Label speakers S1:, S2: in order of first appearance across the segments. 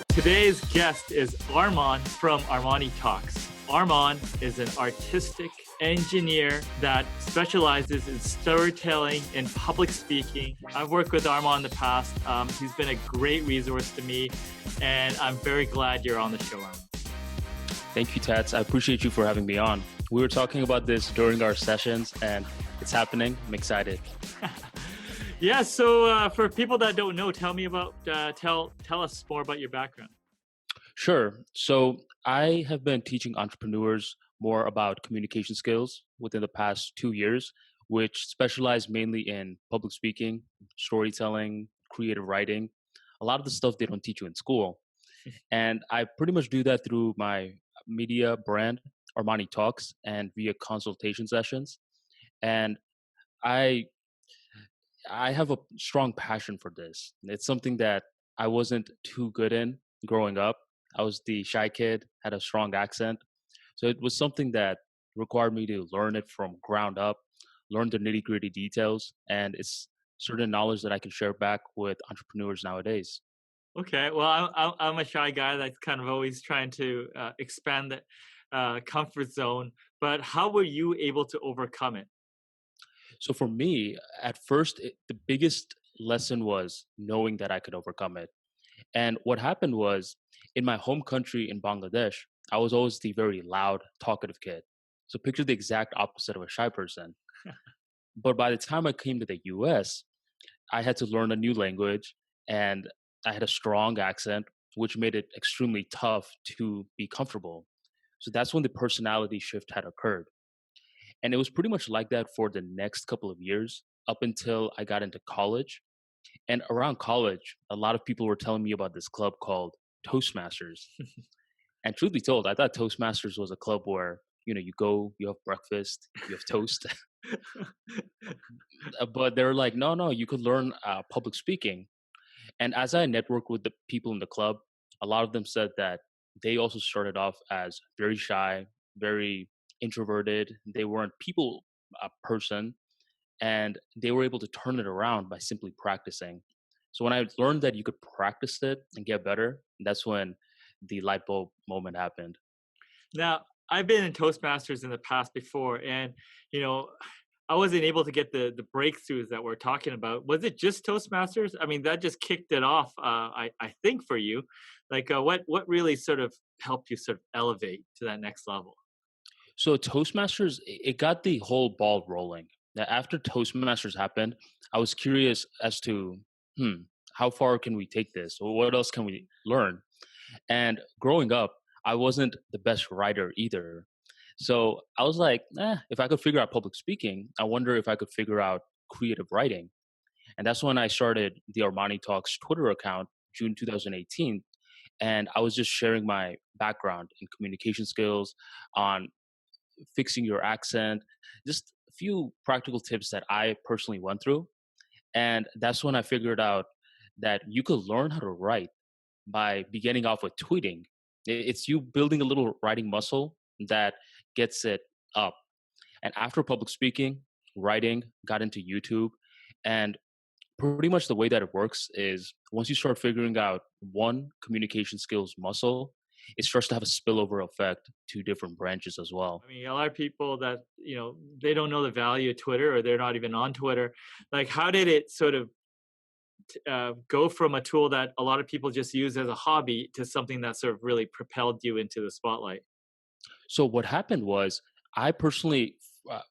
S1: Today's guest is Arman from Armani Talks. Arman is an artistic engineer that specializes in storytelling and public speaking. I've worked with Arman in the past. He's been a great resource to me, and I'm very glad you're on the show, Arman.
S2: Thank you, Tats. I appreciate you for having me on. We were talking about this during our sessions, and it's happening. I'm excited.
S1: Yeah, so for people that don't know, tell us more about your background.
S2: Sure. So I have been teaching entrepreneurs more about communication skills within the past 2 years, which specialize mainly in public speaking, storytelling, creative writing, a lot of the stuff they don't teach you in school. And I pretty much do that through my media brand, Armani Talks, and via consultation sessions. And I I have a strong passion for this. It's something that I wasn't too good in growing up. I was the shy kid, had a strong accent. So it was something that required me to learn it from ground up, learn the nitty gritty details, and it's certain knowledge that I can share back with entrepreneurs nowadays.
S1: Okay, well, I'm a shy guy that's kind of always trying to expand the comfort zone. But how were you able to overcome it?
S2: So for me, at first, the biggest lesson was knowing that I could overcome it. And what happened was in my home country in Bangladesh, I was always the very loud, talkative kid. So picture the exact opposite of a shy person. But by the time I came to the US, I had to learn a new language and I had a strong accent, which made it extremely tough to be comfortable. So that's when the personality shift had occurred. And it was pretty much like that for the next couple of years up until I got into college. And around college, a lot of people were telling me about this club called Toastmasters. And truth be told, I thought Toastmasters was a club where, you go, you have breakfast, you have toast. But they're like, no, no, you could learn public speaking. And as I networked with the people in the club, a lot of them said that they also started off as very shy, very introverted. They weren't people person, and they were able to turn it around by simply practicing. So when I learned that you could practice it and get better, that's when the light bulb moment happened.
S1: Now, I've been in Toastmasters in the past before, and you know, I wasn't able to get the breakthroughs that we're talking about. Was it just Toastmasters? I mean, that just kicked it off. I think for you, like what really sort of helped you sort of elevate to that next level?
S2: So Toastmasters, it got the whole ball rolling. Now, after Toastmasters happened, I was curious as to, hmm, how far can we take this? Or what else can we learn? And growing up, I wasn't the best writer either. So I was like, if I could figure out public speaking, I wonder if I could figure out creative writing. And that's when I started the Armani Talks Twitter account, June 2018. And I was just sharing my background in communication skills, on fixing your accent, just a few practical tips that I personally went through. And that's when I figured out that you could learn how to write by beginning off with tweeting. It's you building a little writing muscle that gets it up. And after public speaking, writing, got into YouTube. And pretty much the way that it works is once you start figuring out one communication skills muscle, it starts to have a spillover effect to different branches as well.
S1: I mean, a lot of people that they don't know the value of Twitter, or they're not even on Twitter. Like, how did it sort of go from a tool that a lot of people just use as a hobby to something that sort of really propelled you into the spotlight?
S2: So what happened was, I personally,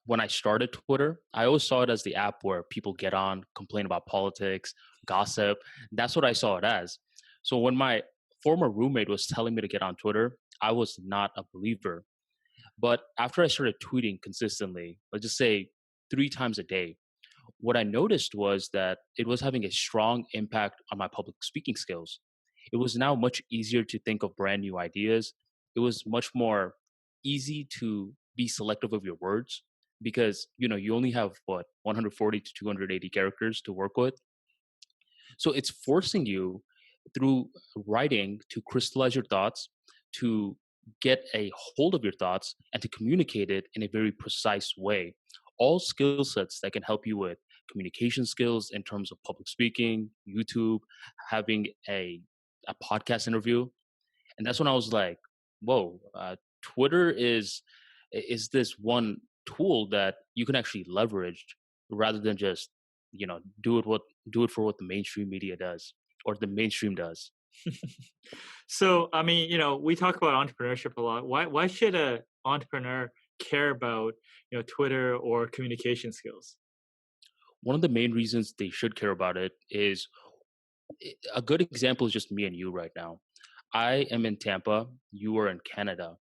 S2: when I started Twitter, I always saw it as the app where people get on, complain about politics, gossip. That's what I saw it as. So when my former roommate was telling me to get on Twitter, I was not a believer. But after I started tweeting consistently, let's just say 3 times a day, what I noticed was that it was having a strong impact on my public speaking skills. It was now much easier to think of brand new ideas. It was much more easy to be selective of your words because you only have 140 to 280 characters to work with. So it's forcing you through writing to crystallize your thoughts, to get a hold of your thoughts, and to communicate it in a very precise way. All skill sets that can help you with communication skills in terms of public speaking, YouTube, having a podcast interview, and that's when I was like, "Whoa, Twitter is this one tool that you can actually leverage rather than just do it for what the mainstream media does or the mainstream does."
S1: So, I mean, we talk about entrepreneurship a lot. Why should a entrepreneur care about, Twitter or communication skills?
S2: One of the main reasons they should care about it is a good example is just me and you right now. I am in Tampa, you are in Canada.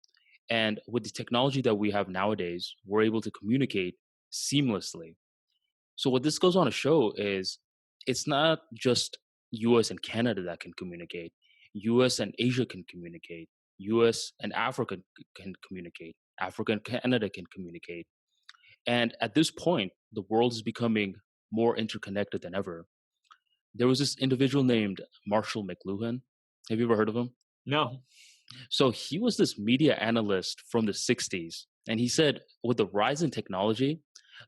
S2: And with the technology that we have nowadays, we're able to communicate seamlessly. So what this goes on to show is it's not just US and Canada that can communicate. US and Asia can communicate. US and Africa can communicate. Africa and Canada can communicate. And at this point, the world is becoming more interconnected than ever. There was this individual named Marshall McLuhan. Have you ever heard of him?
S1: No.
S2: So he was this media analyst from the 60s. And he said, with the rise in technology,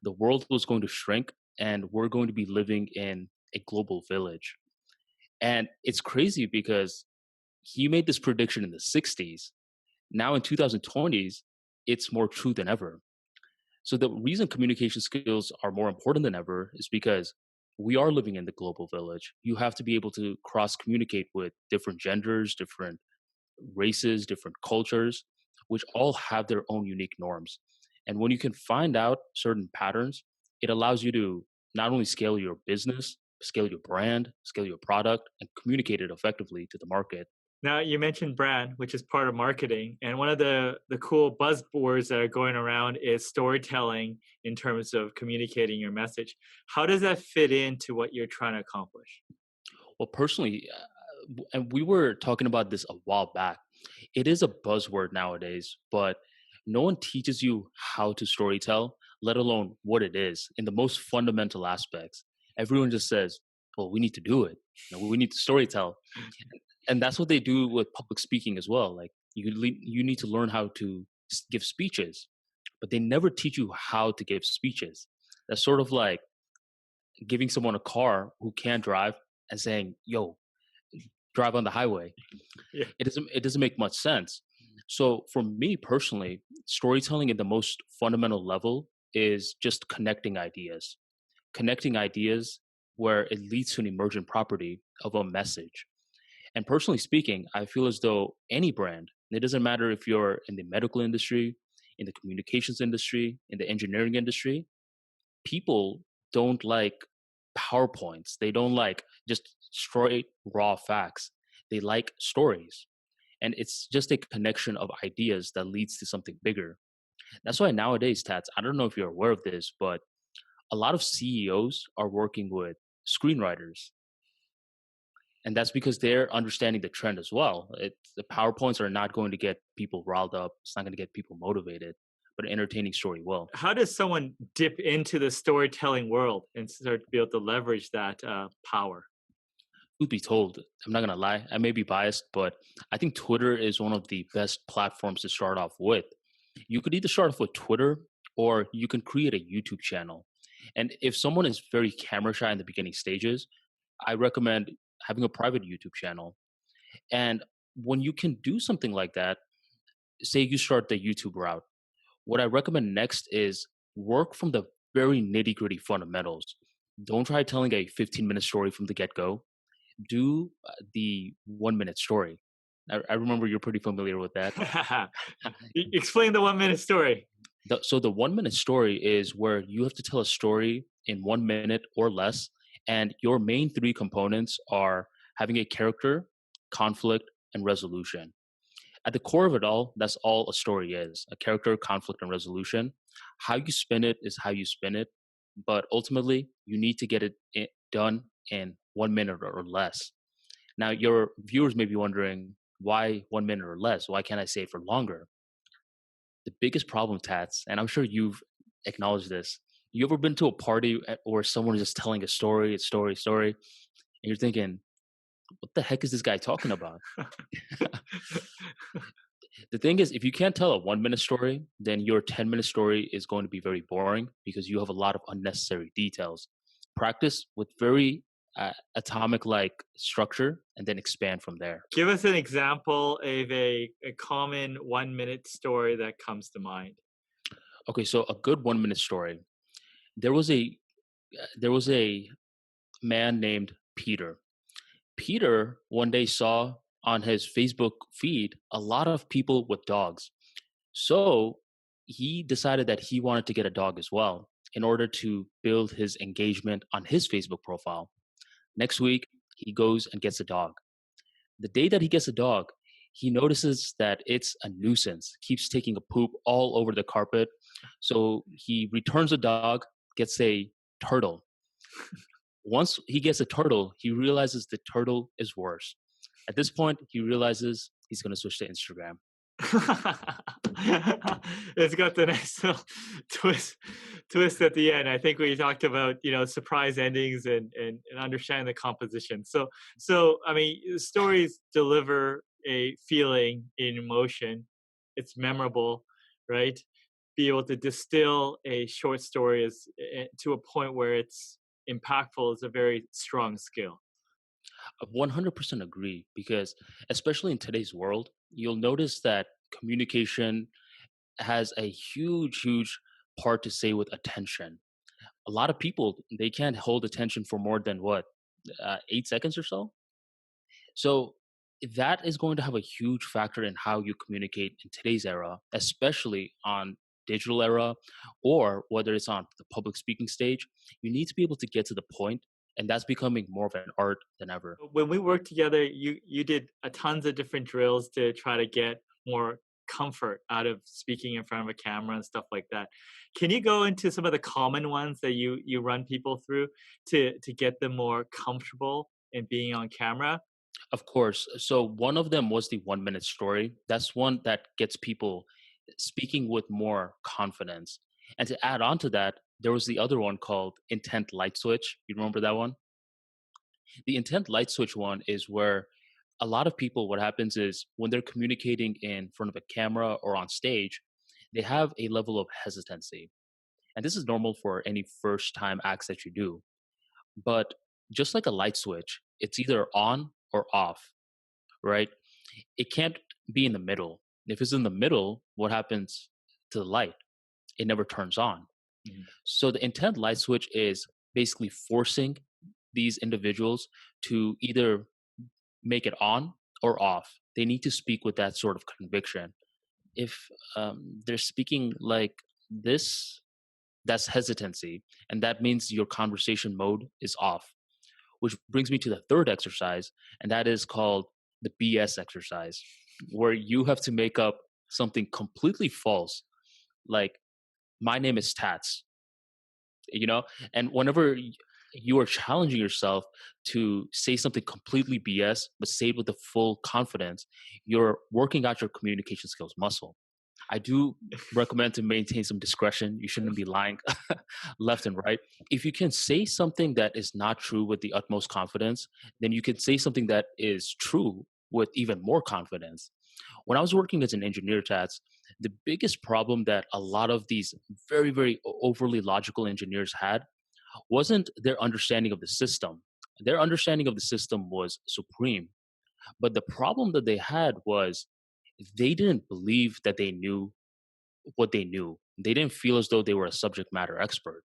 S2: the world was going to shrink and we're going to be living in a global village. And it's crazy because he made this prediction in the 60s. Now in 2020s, it's more true than ever. So the reason communication skills are more important than ever is because we are living in the global village. You have to be able to cross communicate with different genders, different races, different cultures, which all have their own unique norms. And when you can find out certain patterns, it allows you to not only scale your business, scale your brand, scale your product, and communicate it effectively to the market.
S1: Now, you mentioned brand, which is part of marketing, and one of the cool buzzwords that are going around is storytelling in terms of communicating your message. How does that fit into what you're trying to accomplish?
S2: Well, personally, and we were talking about this a while back, it is a buzzword nowadays, but no one teaches you how to storytell, let alone what it is in the most fundamental aspects. Everyone just says, well, we need to do it. We need to storytell. And that's what they do with public speaking as well. Like you need to learn how to give speeches, but they never teach you how to give speeches. That's sort of like giving someone a car who can't drive and saying, "Yo, drive on the highway."
S1: Yeah.
S2: It doesn't make much sense. So for me personally, storytelling at the most fundamental level is just connecting ideas where it leads to an emergent property of a message. And personally speaking, I feel as though any brand, it doesn't matter if you're in the medical industry, in the communications industry, in the engineering industry, people don't like PowerPoints. They don't like just straight raw facts. They like stories. And it's just a connection of ideas that leads to something bigger. That's why nowadays, Tats, I don't know if you're aware of this, but a lot of CEOs are working with screenwriters. And that's because they're understanding the trend as well. The PowerPoints are not going to get people riled up. It's not going to get people motivated, but an entertaining story will.
S1: How does someone dip into the storytelling world and start to be able to leverage that power?
S2: Truth be told, I'm not going to lie. I may be biased, but I think Twitter is one of the best platforms to start off with. You could either start off with Twitter or you can create a YouTube channel. And if someone is very camera shy in the beginning stages, I recommend having a private YouTube channel. And when you can do something like that, say you start the YouTube route, what I recommend next is work from the very nitty gritty fundamentals. Don't try telling a 15-minute story from the get go. Do the 1 minute story. I remember you're pretty familiar with that.
S1: Explain the 1 minute story.
S2: So the 1 minute story is where you have to tell a story in 1 minute or less. And your main three components are having a character, conflict, and resolution. At the core of it all, that's all a story is: a character, conflict, and resolution. How you spin it is how you spin it. But ultimately, you need to get it done in 1 minute or less. Now, your viewers may be wondering, why 1 minute or less? Why can't I say it for longer? The biggest problem, Tats, and I'm sure you've acknowledged this. You ever been to a party where someone is just telling a story, and you're thinking, what the heck is this guy talking about? The thing is, if you can't tell a 1 minute story, then your 10-minute story is going to be very boring because you have a lot of unnecessary details. Practice with very atomic-like structure and then expand from there.
S1: Give us an example of a common 1 minute story that comes to mind.
S2: Okay, so a good 1 minute story. There was a there was a man named Peter. Peter one day saw on his Facebook feed a lot of people with dogs. So he decided that he wanted to get a dog as well in order to build his engagement on his Facebook profile. Next week, he goes and gets a dog. The day that he gets a dog, he notices that it's a nuisance, keeps taking a poop all over the carpet. So he returns the dog, gets a turtle. Once he gets a turtle, he realizes the turtle is worse. At this point, he realizes he's going to switch to Instagram.
S1: It's got the nice little twist at the end. I think we talked about surprise endings and understanding the composition. So I mean, stories deliver a feeling in emotion. It's memorable, right? Be able to distill a short story to a point where it's impactful is a very strong skill.
S2: I 100% agree because, especially in today's world, you'll notice that communication has a huge part to say with attention. A lot of people, they can't hold attention for more than what, 8 seconds or so. So that is going to have a huge factor in how you communicate in today's era, especially on digital era or whether it's on the public speaking stage. You need to be able to get to the point, and that's becoming more of an art than ever.
S1: When we worked together, you did a tons of different drills to try to get more comfort out of speaking in front of a camera and stuff like that. Can you go into some of the common ones that you run people through to get them more comfortable in being on camera?
S2: Of course. So one of them was the 1 minute story. That's one that gets people speaking with more confidence. And to add on to that, there was the other one called intent light switch. You remember that one? The intent light switch one is where a lot of people, what happens is when they're communicating in front of a camera or on stage, they have a level of hesitancy. And this is normal for any first time acts that you do. But just like a light switch, it's either on or off, right? It can't be in the middle. If it's in the middle, what happens to the light? It never turns on.
S1: Mhm.
S2: So the intent light switch is basically forcing these individuals to either make it on or off. They need to speak with that sort of conviction. If they're speaking like this, that's hesitancy, and that means your conversation mode is off. Which brings me to the third exercise, and that is called the BS exercise, where you have to make up something completely false, like my name is Tats, you know. And whenever you are challenging yourself to say something completely BS, but say it with the full confidence, you're working out your communication skills muscle. I do recommend to maintain some discretion. You shouldn't be lying left and right. If you can say something that is not true with the utmost confidence, then you can say something that is true with even more confidence. When I was working as an engineer, Tats, the biggest problem that a lot of these very overly logical engineers had wasn't their understanding of the system. Their understanding of the system was supreme. But the problem that they had was they didn't believe that they knew what they knew. They didn't feel as though they were a subject matter expert.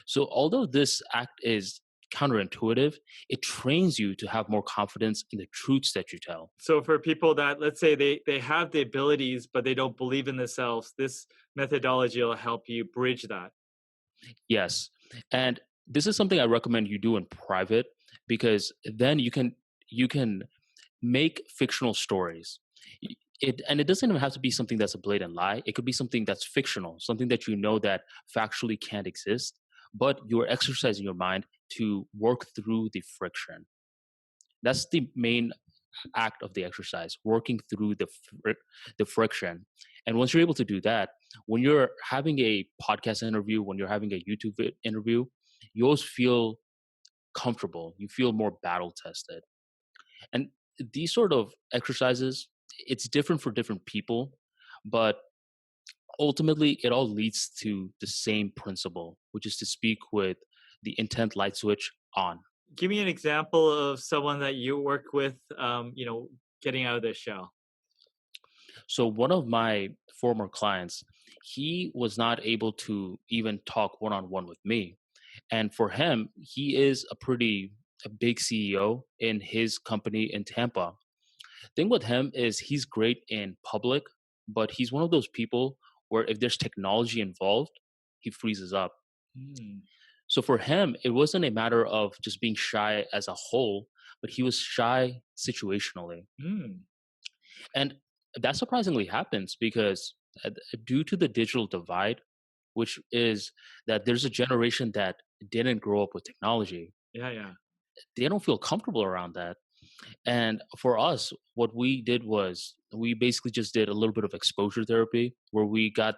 S2: So, although this act is counterintuitive, it trains you to have more confidence in the truths that you tell.
S1: So for people that, let's say they have the abilities but they don't believe in themselves, this methodology will help you bridge that.
S2: Yes. And this is something I recommend you do in private because then you can make fictional stories. And it doesn't even have to be something that's a blatant lie. It could be something that's fictional, something that you know that factually can't exist, but you're exercising your mind to work through the friction. That's the main act of the exercise, working through the friction. And once you're able to do that, when you're having a podcast interview, when you're having a YouTube interview, you always feel comfortable. You feel more battle tested. And these sort of exercises, it's different for different people, but ultimately it all leads to the same principle, which is to speak with the intent light switch on.
S1: Give me an example of someone that you work with, getting out of their shell.
S2: So one of my former clients, he was not able to even talk one on one with me. And for him, he is a big CEO in his company in Tampa. Thing with him is he's great in public, but he's one of those people where if there's technology involved, he freezes up.
S1: Mm,
S2: So for him, it wasn't a matter of just being shy as a whole, but he was shy situationally.
S1: mm,
S2: And that surprisingly happens because due to the digital divide, which is that there's a generation that didn't grow up with technology,
S1: yeah, yeah.
S2: they don't feel comfortable around that. And for us, what we did was we basically just did a little bit of exposure therapy where we got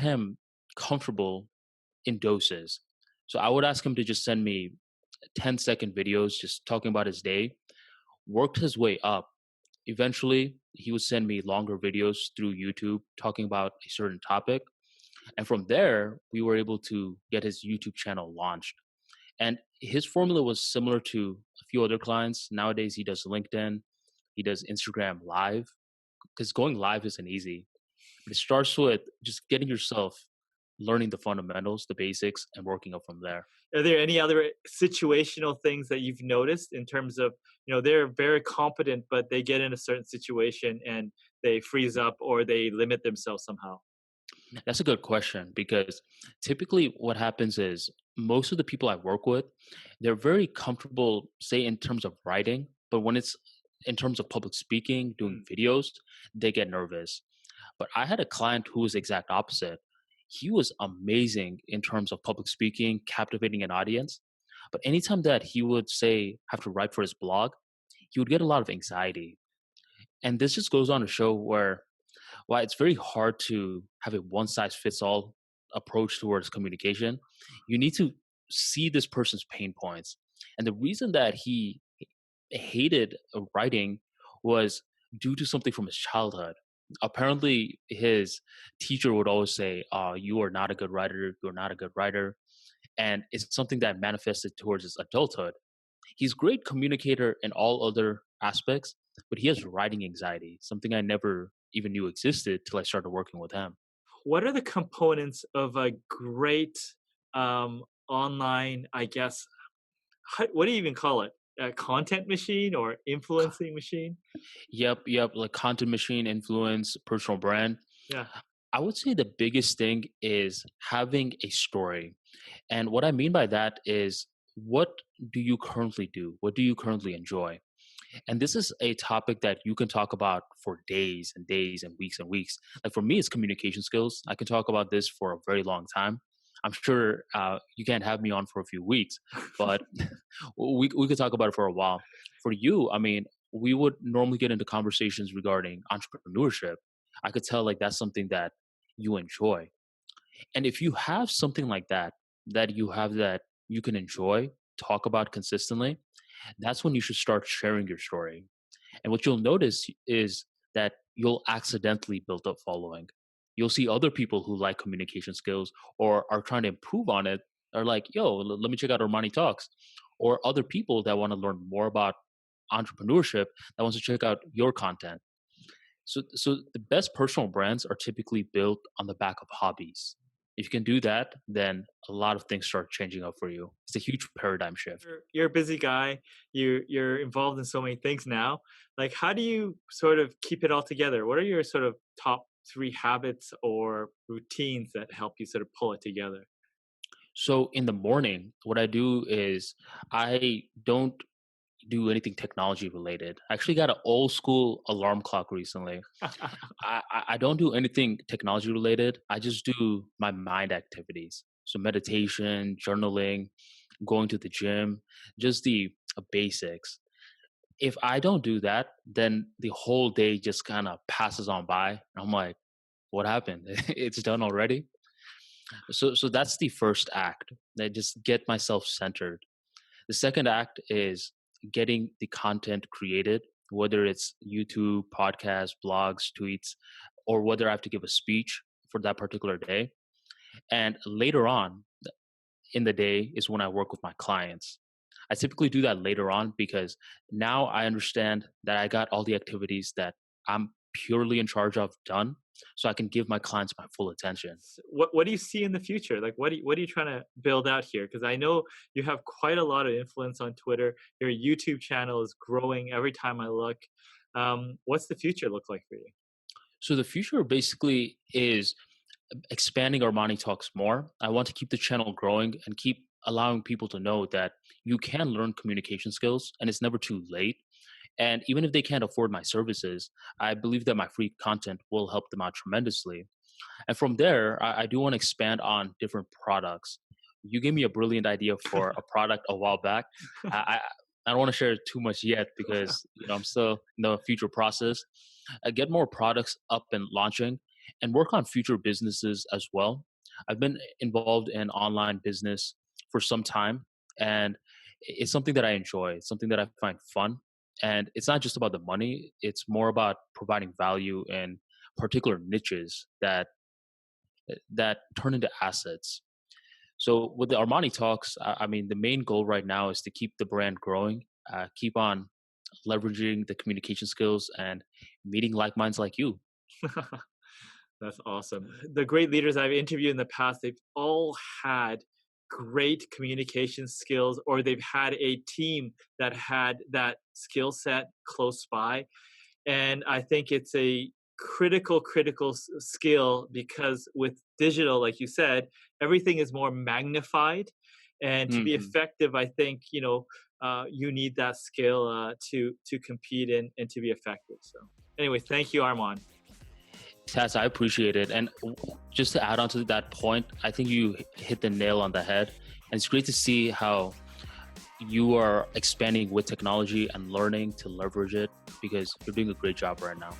S2: him comfortable in doses. So I would ask him to just send me 10-second videos just talking about his day, worked his way up. Eventually, he would send me longer videos through YouTube talking about a certain topic. And from there, we were able to get his YouTube channel launched. And his formula was similar to a few other clients. Nowadays, he does LinkedIn, he does Instagram live, because going live isn't easy. But it starts with just getting yourself learning the fundamentals, the basics, and working up from there.
S1: Are there any other situational things that you've noticed in terms of, they're very competent, but they get in a certain situation and they freeze up or they limit themselves somehow?
S2: That's a good question because typically what happens is most of the people I work with, they're very comfortable, say, in terms of writing, but when it's in terms of public speaking, doing
S1: Mm,
S2: videos, they get nervous. But I had a client who was the exact opposite. He was amazing in terms of public speaking, captivating an audience. But anytime that he would say have to write for his blog, he would get a lot of anxiety. And this just goes on to show why it's very hard to have a one size fits all approach towards communication. You need to see this person's pain points. And the reason that he hated writing was due to something from his childhood. Apparently, his teacher would always say, "You are not a good writer. You're not a good writer," and it's something that manifested towards his adulthood. He's great communicator in all other aspects, but he has writing anxiety, something I never even knew existed till I started working with him.
S1: What are the components of a great online, I guess, what do you even call it? A content machine or
S2: Co-
S1: influencing machine?
S2: Yep, like content machine influence, personal brand.
S1: Yeah.
S2: I would say the biggest thing is having a story. And what I mean by that is what do you currently do? What do you currently enjoy? And this is a topic that you can talk about for days and days and weeks and weeks. Like for me, it's communication skills. I can talk about this for a very long time. I'm sure you can't have me on for a few weeks, but we could talk about it for a while. For you, I mean, we would normally get into conversations regarding entrepreneurship. I could tell like that's something that you enjoy. And if you have something like that, that you can enjoy, talk about consistently, that's when you should start sharing your story. And what you'll notice is that you'll accidentally build up following. You'll see other people who like communication skills or are trying to improve on it are like, yo, let me check out Armani Talks. Or other people that want to learn more about entrepreneurship that wants to check out your content. So the best personal brands are typically built on the back of hobbies. If you can do that, then a lot of things start changing up for you. It's a huge paradigm shift.
S1: You're a busy guy. You're involved in so many things now. Like, how do you sort of keep it all together? What are your sort of top three habits or routines that help you sort of pull it together?
S2: So in the morning, what I do is I don't do anything technology related. I actually got an old school alarm clock recently. I don't do anything technology related. I just do my mind activities. So meditation, journaling, going to the gym, just the basics. If I don't do that, then the whole day just kind of passes on by. I'm like, what happened? It's done already. So that's the first act. I just get myself centered. The second act is getting the content created, whether it's YouTube, podcasts, blogs, tweets, or whether I have to give a speech for that particular day. And later on, in the day is when I work with my clients. I typically do that later on because now I understand that I got all the activities that I'm purely in charge of done, so I can give my clients my full attention.
S1: What do you see in the future? Like, what are you trying to build out here? Because I know you have quite a lot of influence on Twitter. Your YouTube channel is growing every time I look. What's the future look like for you?
S2: So the future basically is expanding Armani Talks more. I want to keep the channel growing and keep allowing people to know that you can learn communication skills and it's never too late. And even if they can't afford my services, I believe that my free content will help them out tremendously. And from there, I do want to expand on different products. You gave me a brilliant idea for a product a while back. I, I, I don't want to share too much yet because I'm still in the future process. Get more products up and launching, and work on future businesses as well. I've been involved in online business for some time, and it's something that I enjoy. It's something that I find fun, and it's not just about the money. It's more about providing value in particular niches that turn into assets. So with the Armani Talks, I mean, the main goal right now is to keep the brand growing, keep on leveraging the communication skills and meeting like minds like you.
S1: That's awesome. The great leaders I've interviewed in the past, they've all had great communication skills, or they've had a team that had that skill set close by. And I think it's a critical skill, because with digital, like you said, everything is more magnified. And to be
S2: Hmm.
S1: effective, I think, you need that skill to compete and to be effective. So anyway, thank you, Armand.
S2: Tats, I appreciate it. And just to add on to that point, I think you hit the nail on the head. And it's great to see how you are expanding with technology and learning to leverage it because you're doing a great job right now.